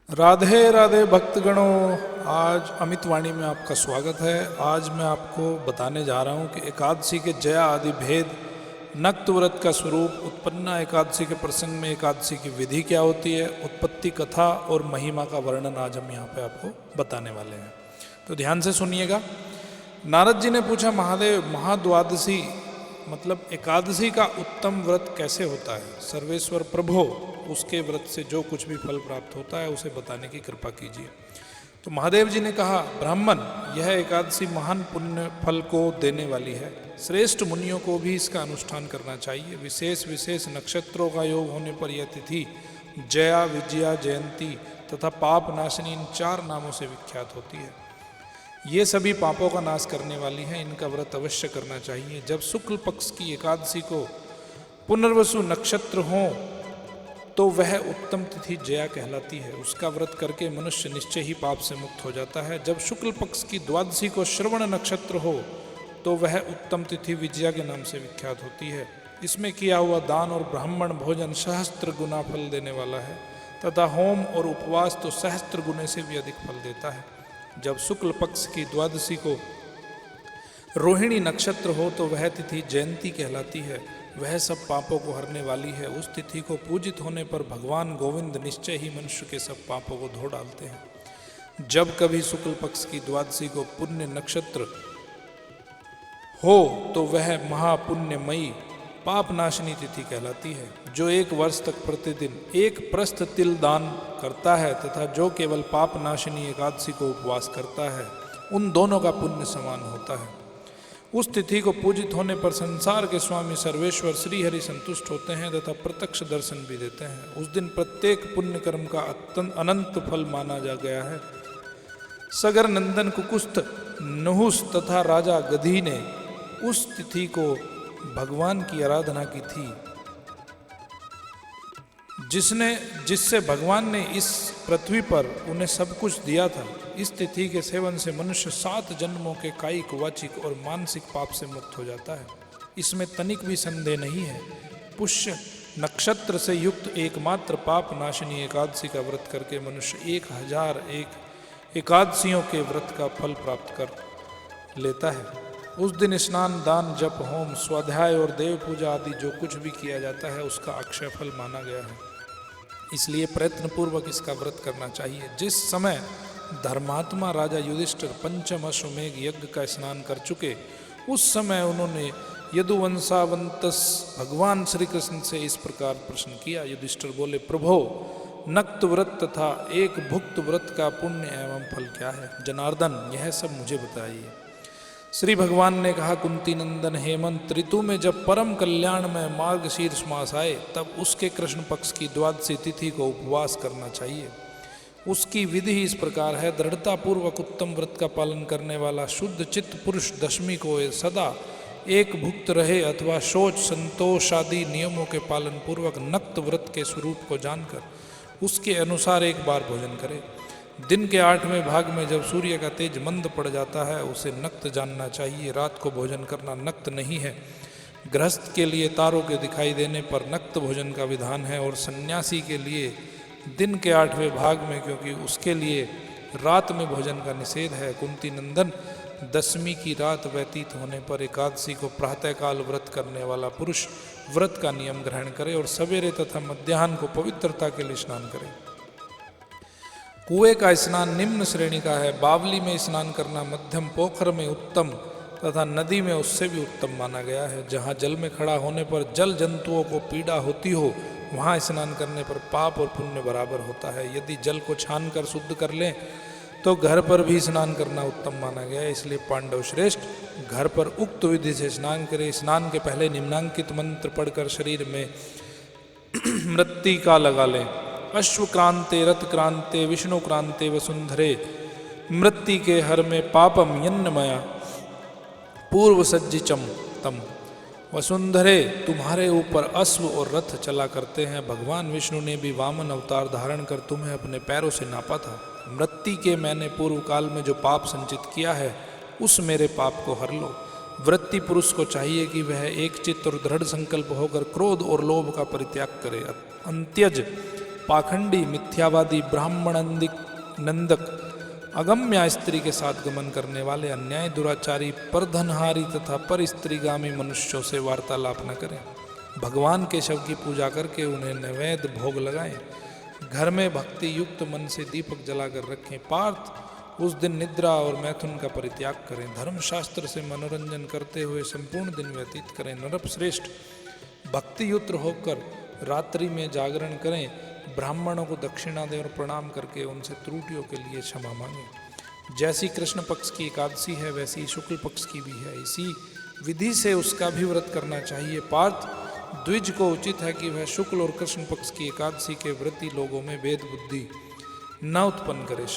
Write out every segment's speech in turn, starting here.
राधे राधे भक्तगणों, आज अमित वाणी में आपका स्वागत है। आज मैं आपको बताने जा रहा हूँ कि एकादशी के जया आदि भेद, नक्त व्रत का स्वरूप, उत्पन्ना एकादशी के प्रसंग में एकादशी की विधि क्या होती है, उत्पत्ति कथा और महिमा का वर्णन आज हम यहाँ पे आपको बताने वाले हैं। तो ध्यान से सुनिएगा। नारद जी ने पूछा, महादेव महाद्वादशी मतलब एकादशी का उत्तम व्रत कैसे होता है? सर्वेश्वर प्रभो, उसके व्रत से जो कुछ भी फल प्राप्त होता है उसे बताने की कृपा कीजिए। तो महादेव जी ने कहा, ब्राह्मण, यह एकादशी महान पुण्य फल को देने वाली है। श्रेष्ठ मुनियों को भी इसका अनुष्ठान करना चाहिए। विशेष विशेष नक्षत्रों का योग होने पर यह तिथि जया, विजया, जयंती तथा पाप नाशिनी इन 4 नामों से विख्यात होती है। ये सभी पापों का नाश करने वाली है। इनका व्रत अवश्य करना चाहिए। जब शुक्ल पक्ष की एकादशी को पुनर्वसु नक्षत्र हो तो वह उत्तम तिथि जया कहलाती है। उसका व्रत करके मनुष्य निश्चय ही पाप से मुक्त हो जाता है। जब शुक्ल पक्ष की द्वादशी को श्रवण नक्षत्र हो तो वह उत्तम तिथि विजया के नाम से विख्यात होती है। इसमें किया हुआ दान और ब्राह्मण भोजन सहस्त्र गुना फल देने वाला है तथा होम और उपवास तो सहस्त्र गुने से भी अधिक फल देता है। जब शुक्ल पक्ष की द्वादशी को रोहिणी नक्षत्र हो तो वह तिथि जयंती कहलाती है। वह सब पापों को हरने वाली है। उस तिथि को पूजित होने पर भगवान गोविंद निश्चय ही मनुष्य के सब पापों को धो डालते हैं। जब कभी शुक्ल पक्ष की द्वादशी को पुण्य नक्षत्र हो तो वह महापुण्यमयी पाप नाशनी तिथि कहलाती है। जो 1 वर्ष तक प्रतिदिन 1 प्रस्थ तिल दान करता है तथा जो केवल पाप नाशिनी एकादशी को उपवास करता है, उन दोनों का पुण्य समान होता है। उस तिथि को पूजित होने पर संसार के स्वामी सर्वेश्वर श्री हरि संतुष्ट होते हैं तथा प्रत्यक्ष दर्शन भी देते हैं। उस दिन प्रत्येक पुण्य कर्म का अनंत फल माना जा गया है। सगर नंदन कुकुस्थ नहुस तथा राजा गधी ने उस तिथि को भगवान की आराधना की थी, जिससे भगवान ने इस पृथ्वी पर उन्हें सब कुछ दिया था। इस तिथि के सेवन से मनुष्य 7 जन्मों के कायिक, वाचिक और मानसिक पाप से मुक्त हो जाता है। इसमें तनिक भी संदेह नहीं है। पुष्य नक्षत्र से युक्त एकमात्र पाप नाशिनी एकादशी का व्रत करके मनुष्य 1001 एकादशियों के व्रत का फल प्राप्त कर लेता है। उस दिन स्नान, दान, जप, होम, स्वाध्याय और देव पूजा आदि जो कुछ भी किया जाता है उसका अक्षय फल माना गया है। इसलिए प्रयत्नपूर्वक इसका व्रत करना चाहिए। जिस समय धर्मात्मा राजा युधिष्ठिर पंचम अश्वमेघ यज्ञ का स्नान कर चुके, उस समय उन्होंने यदुवंशावंतस भगवान श्री कृष्ण से इस प्रकार प्रश्न किया। युधिष्ठिर बोले, प्रभो, नक्त व्रत तथा एक भुक्त व्रत का पुण्य एवं फल क्या है? जनार्दन, यह सब मुझे बताइए। श्री भगवान ने कहा, कुंती नंदन, हेमंत ऋतु में जब परम कल्याण में मार्गशीर्ष मास आए तब उसके कृष्ण पक्ष की द्वादशी तिथि को उपवास करना चाहिए। उसकी विधि इस प्रकार है। दृढ़ता पूर्वक उत्तम व्रत का पालन करने वाला शुद्ध चित्त पुरुष दशमी को सदा एक भुक्त रहे अथवा शौच, संतोष आदि नियमों के पालन पूर्वक नक्त व्रत के स्वरूप को जानकर उसके अनुसार एक बार भोजन करे। दिन के 8वें भाग में जब सूर्य का तेज मंद पड़ जाता है उसे नक्त जानना चाहिए। रात को भोजन करना नक्त नहीं है। गृहस्थ के लिए तारों के दिखाई देने पर नक्त भोजन का विधान है और सन्यासी के लिए दिन के 8वें भाग में, क्योंकि उसके लिए रात में भोजन का निषेध है। कुंती नंदन, दशमी की रात व्यतीत होने पर एकादशी को प्रातःकाल व्रत करने वाला पुरुष व्रत का नियम ग्रहण करे और सवेरे तथा मध्याह्न को पवित्रता के लिए स्नान करे। कुएं का स्नान निम्न श्रेणी का है। बावली में स्नान करना मध्यम, पोखर में उत्तम तथा नदी में उससे भी उत्तम माना गया है। जहाँ जल में खड़ा होने पर जल जंतुओं को पीड़ा होती हो, वहाँ स्नान करने पर पाप और पुण्य बराबर होता है। यदि जल को छान कर शुद्ध कर लें तो घर पर भी स्नान करना उत्तम माना गया है। इसलिए पांडव श्रेष्ठ घर पर उक्त विधि से स्नान करें। स्नान के पहले निम्नांकित मंत्र पढ़कर शरीर में मृत्तिका लगा लें। अश्वक्रांते रथक्रांते विष्णुक्रांते वसुंधरे मृत्ति के हर में पापम यन्नमया पूर्व सज्जिचम तम। वसुंधरे, तुम्हारे ऊपर अश्व और रथ चला करते हैं। भगवान विष्णु ने भी वामन अवतार धारण कर तुम्हें अपने पैरों से नापा था। मृत्ति के मैंने पूर्व काल में जो पाप संचित किया है उस मेरे पाप को हर लो। वृत्ति पुरुष को चाहिए कि वह एक चित्त और दृढ़ संकल्प होकर क्रोध और लोभ का परित्याग करे। अंत्यज पाखंडी मिथ्यावादी ब्राह्मण नंदक अगम्या स्त्री के साथ गमन करने वाले अन्याय दुराचारी परधनहारी तथा पर स्त्रीगामी मनुष्यों से वार्तालाप न करें। भगवान के शव की पूजा करके उन्हें नैवेद्य भोग लगाएं। घर में भक्ति युक्त मन से दीपक जलाकर रखें। पार्थ उस दिन निद्रा और मैथुन का परित्याग करें। धर्मशास्त्र से मनोरंजन करते हुए संपूर्ण दिन व्यतीत करें। नरप श्रेष्ठ भक्ति युक्त होकर रात्रि में जागरण करें। ब्राह्मणों को दक्षिणा दें और प्रणाम करके उनसे त्रुटियों के लिए क्षमा मांगें। जैसी कृष्ण पक्ष की एकादशी है वैसी शुक्ल पक्ष की भी है। इसी विधि से उसका भी व्रत करना चाहिए। पार्थ द्विज को उचित है कि वह शुक्ल और कृष्ण पक्ष की एकादशी के व्रती लोगों में भेद बुद्धि न उत्पन्न करे।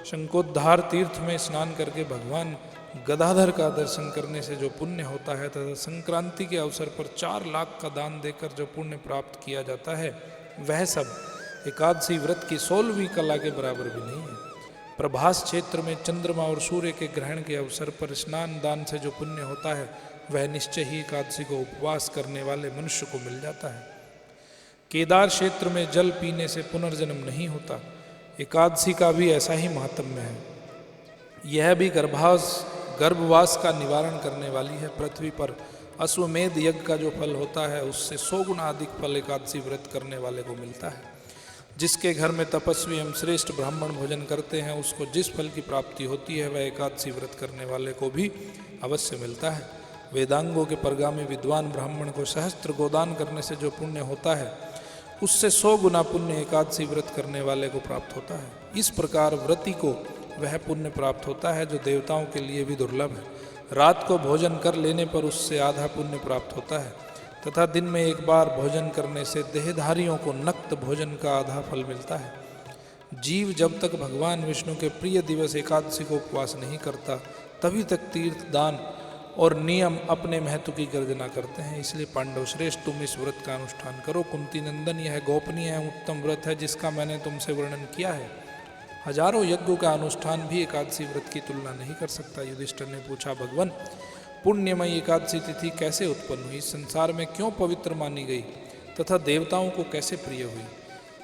शंखोद्धार तीर्थ में स्नान करके भगवान गदाधर का दर्शन करने से जो पुण्य होता है तथा संक्रांति के अवसर पर 4 लाख का दान देकर जो पुण्य प्राप्त किया जाता है वह सब एकादशी व्रत की 16वीं कला के बराबर भी नहीं है। प्रभास क्षेत्र में चंद्रमा और सूर्य के ग्रहण के अवसर पर स्नान दान से जो पुण्य होता है वह निश्चय ही एकादशी को उपवास करने वाले मनुष्य को मिल जाता है। केदार क्षेत्र में जल पीने से पुनर्जन्म नहीं होता। एकादशी का भी ऐसा ही महात्म्य है। यह भी गर्भवास का निवारण करने वाली है। पृथ्वी पर अश्वमेध यज्ञ का जो फल होता है उससे 100 गुना अधिक फल एकादशी व्रत करने वाले को मिलता है। जिसके घर में तपस्वी एवं श्रेष्ठ ब्राह्मण भोजन करते हैं उसको जिस फल की प्राप्ति होती है वह एकादशी व्रत करने वाले को भी अवश्य मिलता है। वेदांगों के परगामी विद्वान ब्राह्मण को सहस्त्र गोदान करने से जो पुण्य होता है उससे 100 गुना पुण्य एकादशी व्रत करने वाले को प्राप्त होता है। इस प्रकार व्रती को वह पुण्य प्राप्त होता है जो देवताओं के लिए भी दुर्लभ है। रात को भोजन कर लेने पर उससे आधा पुण्य प्राप्त होता है तथा दिन में एक बार भोजन करने से देहधारियों को नक्त भोजन का आधा फल मिलता है। जीव जब तक भगवान विष्णु के प्रिय दिवस एकादशी को उपवास नहीं करता तभी तक तीर्थ दान और नियम अपने महत्व की गर्जना करते हैं। इसलिए पांडव श्रेष्ठ तुम इस व्रत का अनुष्ठान करो। कुंती नंदन यह गोपनीय है उत्तम व्रत है जिसका मैंने तुमसे वर्णन किया है। हजारों यज्ञों का अनुष्ठान भी एकादशी व्रत की तुलना नहीं कर सकता। युधिष्ठिर ने पूछा, भगवान पुण्यमयी एकादशी तिथि कैसे उत्पन्न हुई, संसार में क्यों पवित्र मानी गई तथा देवताओं को कैसे प्रिय हुई?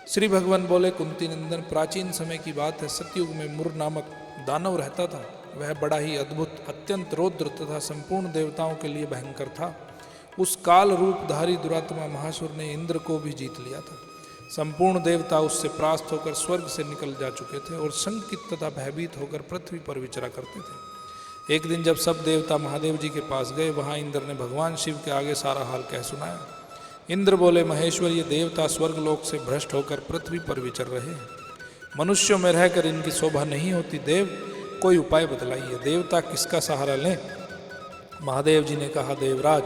श्री भगवान बोले, कुंती नंदन प्राचीन समय की बात है। सतयुग में मुर नामक दानव रहता था। वह बड़ा ही अद्भुत अत्यंत रौद्र तथा संपूर्ण देवताओं के लिए भयंकर था। उस काल रूपधारी दुरात्मा महासुर ने इंद्र को भी जीत लिया था। संपूर्ण देवता उससे परास्त होकर स्वर्ग से निकल जा चुके थे और शंकित तथा भयभीत होकर पृथ्वी पर विचरा करते थे। एक दिन जब सब देवता महादेव जी के पास गए, वहां इंद्र ने भगवान शिव के आगे सारा हाल कह सुनाया। इंद्र बोले, महेश्वर ये देवता स्वर्गलोक से भ्रष्ट होकर पृथ्वी पर विचर रहे हैं। मनुष्यों में रहकर इनकी शोभा नहीं होती। देव कोई उपाय बतलाइए, देवता किसका सहारा लें? महादेव जी ने कहा, देवराज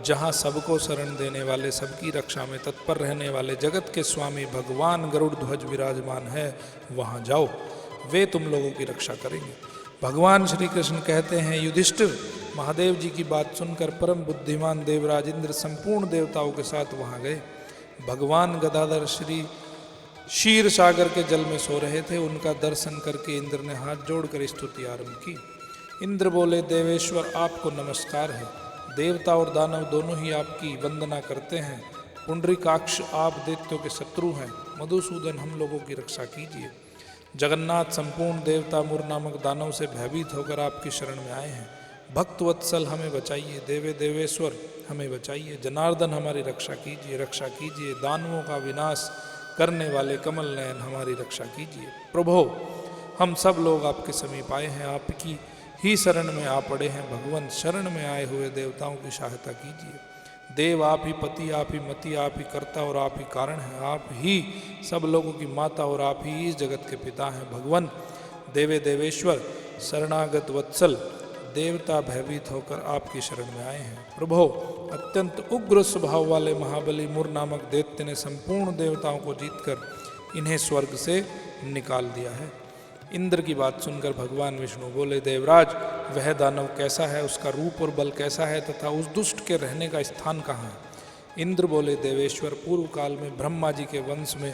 जहाँ सबको शरण देने वाले, सबकी रक्षा में तत्पर रहने वाले जगत के स्वामी भगवान गरुड़ ध्वज विराजमान है वहाँ जाओ, वे तुम लोगों की रक्षा करेंगे। भगवान श्री कृष्ण कहते हैं, युधिष्ठिर महादेव जी की बात सुनकर परम बुद्धिमान देवराज इंद्र संपूर्ण देवताओं के साथ वहाँ गए। भगवान गदाधर श्री क्षीर सागर के जल में सो रहे थे। उनका दर्शन करके इंद्र ने हाथ जोड़कर स्तुति आरंभ की। इंद्र बोले, देवेश्वर आपको नमस्कार है। देवता और दानव दोनों ही आपकी वंदना करते हैं। पुंडरीकाक्ष आप दैत्यों के शत्रु हैं। मधुसूदन हम लोगों की रक्षा कीजिए। जगन्नाथ संपूर्ण देवता मुर नामक दानव से भयभीत होकर आपकी शरण में आए हैं। भक्त वत्सल हमें बचाइए। देवे देवेश्वर हमें बचाइए। जनार्दन हमारी रक्षा कीजिए, रक्षा कीजिए। दानवों का विनाश करने वाले कमल नयन हमारी रक्षा कीजिए। प्रभो हम सब लोग आपके समीप आए हैं, आपकी ही शरण में आ पड़े हैं। भगवान शरण में आए हुए देवताओं की सहायता कीजिए। देव आप ही पति, आप ही मति, आप ही कर्ता और आप ही कारण हैं। आप ही सब लोगों की माता और आप ही इस जगत के पिता हैं। भगवान देवे देवेश्वर शरणागत वत्सल देवता भयभीत होकर आपकी शरण में आए हैं। प्रभो अत्यंत उग्र स्वभाव वाले महाबली मुर नामक दैत्य ने संपूर्ण देवताओं को जीतकर इन्हें स्वर्ग से निकाल दिया है। इंद्र की बात सुनकर भगवान विष्णु बोले, देवराज वह दानव कैसा है, उसका रूप और बल कैसा है तथा उस दुष्ट के रहने का स्थान कहाँ है? इंद्र बोले, देवेश्वर पूर्व काल में ब्रह्मा जी के वंश में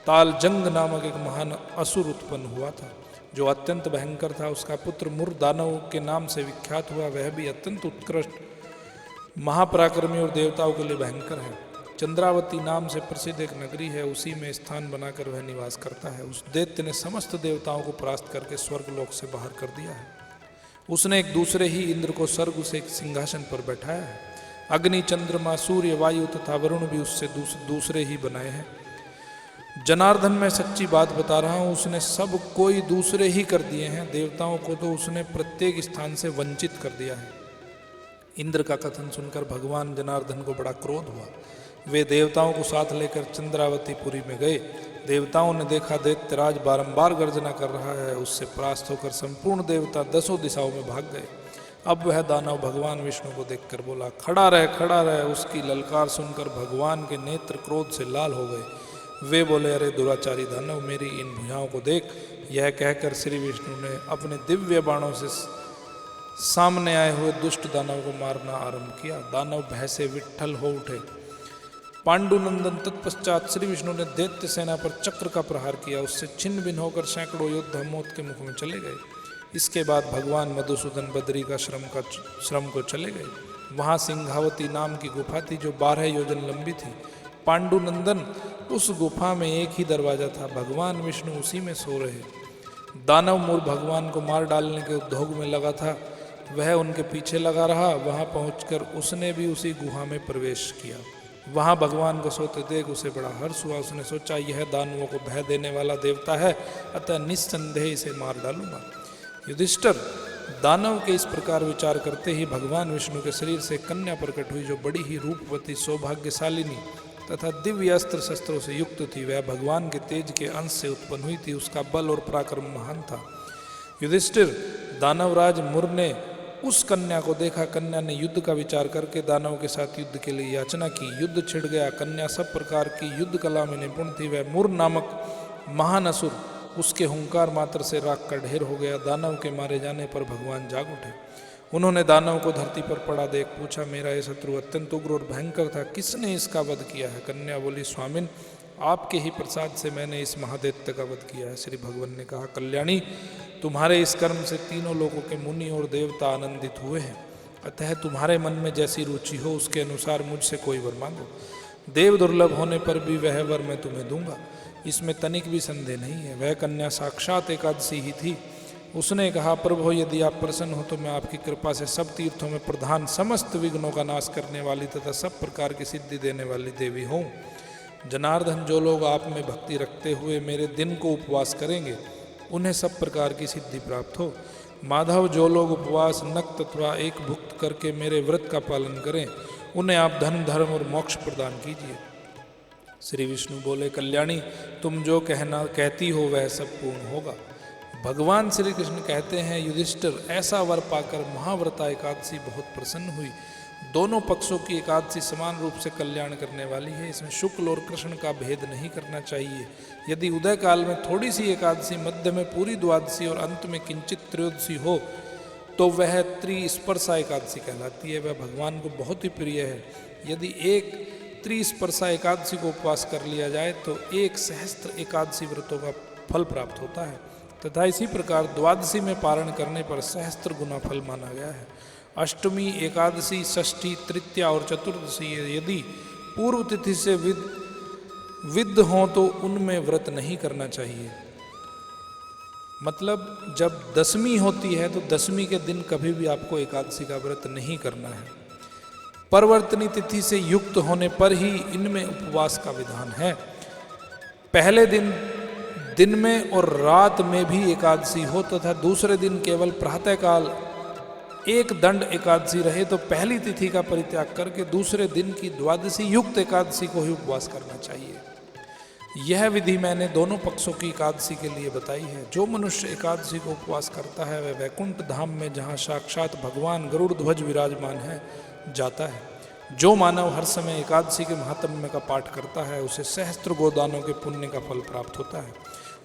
तालजंग नामक एक महान असुर उत्पन्न हुआ था जो अत्यंत भयंकर था। उसका पुत्र मुर दानव के नाम से विख्यात हुआ। वह भी अत्यंत उत्कृष्ट महापराक्रमी और देवताओं के लिए भयंकर है। चंद्रावती नाम से प्रसिद्ध एक नगरी है, उसी में स्थान बनाकर वह निवास करता है। उस दैत्य ने समस्त देवताओं को परास्त करके स्वर्गलोक से बाहर कर दिया है। उसने एक दूसरे ही इंद्र को स्वर्ग से एक सिंहासन पर बैठाया है। अग्नि, चंद्रमा, सूर्य, वायु तथा वरुण भी उससे दूसरे ही बनाए हैं। जनार्दन, मैं सच्ची बात बता रहा हूँ, उसने सब कोई दूसरे ही कर दिए हैं। देवताओं को तो उसने प्रत्येक स्थान से वंचित कर दिया है। इंद्र का कथन सुनकर भगवान जनार्दन को बड़ा क्रोध हुआ। वे देवताओं को साथ लेकर चंद्रावतीपुरी में गए। देवताओं ने देखा दैत्यराज बारंबार गर्जना कर रहा है। उससे परास्त होकर संपूर्ण देवता 10 दिशाओं में भाग गए। अब वह दानव भगवान विष्णु को देखकर बोला, खड़ा रह, खड़ा रह। उसकी ललकार सुनकर भगवान के नेत्र क्रोध से लाल हो गए। वे बोले, अरे दुराचारी दानव, मेरी इन भुजाओं को देख। यह कहकर श्री विष्णु ने अपने दिव्य बाणों से सामने आए हुए दुष्ट दानव को मारना आरंभ किया। दानव भय से विट्ठल हो उठे। पांडुनंदन तत्पश्चात श्री विष्णु ने दैत्य सेना पर चक्र का प्रहार किया। उससे छिन्न भिन्न होकर सैकड़ों योद्धा मौत के मुख में चले गए। इसके बाद भगवान मधुसूदन बद्री का श्रम को चले गए। वहाँ सिंहावती नाम की गुफा थी जो 12 योजन लंबी थी। पांडुनंदन, उस गुफा में एक ही दरवाजा था। भगवान विष्णु उसी में सो रहे। दानव मूल भगवान को मार डालने के उद्योग में लगा था। वह उनके पीछे लगा रहा। वहां पहुंचकर उसने भी उसी गुहा में प्रवेश किया। वहां भगवान को सोते देख उसे बड़ा हर्ष हुआ। उसने सोचा, यह दानवों को भय देने वाला देवता है, अतः निस्संदेह इसे मार डालूंगा। युधिष्ठिर, दानव के इस प्रकार विचार करते ही भगवान विष्णु के शरीर से कन्या प्रकट हुई, जो बड़ी ही रूपवती, सौभाग्यशालिनी तथा दिव्य अस्त्र शस्त्रों से युक्त थी। वह भगवान के तेज के अंश से उत्पन्न हुई थी। उसका बल और पराक्रम महान था। युधिष्ठिर, दानवराज मुर ने उस कन्या को देखा। कन्या ने युद्ध का विचार करके दानव के साथ युद्ध के लिए याचना की। युद्ध छिड़ गया। कन्या सब प्रकार की युद्ध कला में निपुण थी। वह मुर नामक महान असुर उसके हुंकार मात्र से राख का ढेर हो गया। दानव के मारे जाने पर भगवान जाग उठे। उन्होंने दानव को धरती पर पड़ा देख पूछा, मेरा ये शत्रु अत्यंत उग्र और भयंकर था, किसने इसका वध किया है? कन्या बोली, स्वामिन, आपके ही प्रसाद से मैंने इस महादैत्य का वध किया है। श्री भगवान ने कहा, कल्याणी, तुम्हारे इस कर्म से तीनों लोगों के मुनि और देवता आनंदित हुए हैं। अतः तुम्हारे मन में जैसी रुचि हो उसके अनुसार मुझसे कोई वर मांगो। देव दुर्लभ होने पर भी वह वर मैं तुम्हें दूंगा, इसमें तनिक भी संदेह नहीं है। वह कन्या साक्षात एकादशी ही थी। उसने कहा, प्रभु, यदि आप प्रसन्न हो तो मैं आपकी कृपा से सब तीर्थों में प्रधान, समस्त विघ्नों का नाश करने वाली तथा सब प्रकार की सिद्धि देने वाली देवी हूँ। जनार्दन, जो लोग आप में भक्ति रखते हुए मेरे दिन को उपवास करेंगे उन्हें सब प्रकार की सिद्धि प्राप्त हो। माधव, जो लोग उपवास, नक्त तथा एक भुक्त करके मेरे व्रत का पालन करें उन्हें आप धन, धर्म और मोक्ष प्रदान कीजिए। श्री विष्णु बोले, कल्याणी, तुम जो कहती हो वह सब पूर्ण होगा। भगवान श्री कृष्ण कहते हैं, युधिष्ठिर, ऐसा वर पाकर महाव्रता एकादशी बहुत प्रसन्न हुई। दोनों पक्षों की एकादशी समान रूप से कल्याण करने वाली है। इसमें शुक्ल और कृष्ण का भेद नहीं करना चाहिए। यदि उदय काल में थोड़ी सी एकादशी, मध्य में पूरी द्वादशी और अंत में किंचित त्रयोदशी हो तो वह त्रिस्पर्शा एकादशी कहलाती है। वह भगवान को बहुत ही प्रिय है। यदि एक त्रिस्पर्शा एकादशी को उपवास कर लिया जाए तो 1 सहस्त्र एकादशी व्रतों का फल प्राप्त होता है तथा इसी प्रकार द्वादशी में पारण करने पर सहस्त्र गुना फल माना गया है। अष्टमी, एकादशी, षष्ठी, तृतीया और चतुर्दशी यदि पूर्व तिथि से विद्ध हों तो उनमें व्रत नहीं करना चाहिए। मतलब जब दशमी होती है तो दशमी के दिन कभी भी आपको एकादशी का व्रत नहीं करना है। परवर्तनी तिथि से युक्त होने पर ही इनमें उपवास का विधान है। पहले दिन में और रात में भी एकादशी हो तथा दूसरे दिन केवल प्रातःकाल एक दंड एकादशी रहे तो पहली तिथि का परित्याग करके दूसरे दिन की द्वादशी युक्त एकादशी को ही उपवास करना चाहिए। यह विधि मैंने दोनों पक्षों की एकादशी के लिए बताई है। जो मनुष्य एकादशी को उपवास करता है वह वैकुंठ धाम में, जहाँ साक्षात भगवान गरुड़ ध्वज विराजमान है, जाता है। जो मानव हर समय एकादशी के महात्म्य का पाठ करता है उसे सहस्त्र गोदानों के पुण्य का फल प्राप्त होता है।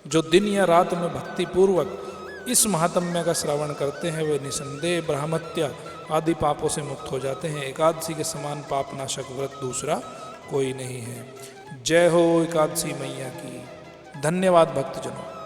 जो दिन या रात में भक्ति पूर्वक इस महात्म्य का श्रवण करते हैं वे निसंदेह ब्रह्मत्या आदि पापों से मुक्त हो जाते हैं। एकादशी के समान पाप नाशक व्रत दूसरा कोई नहीं है। जय हो एकादशी मैया की। धन्यवाद भक्तजनों।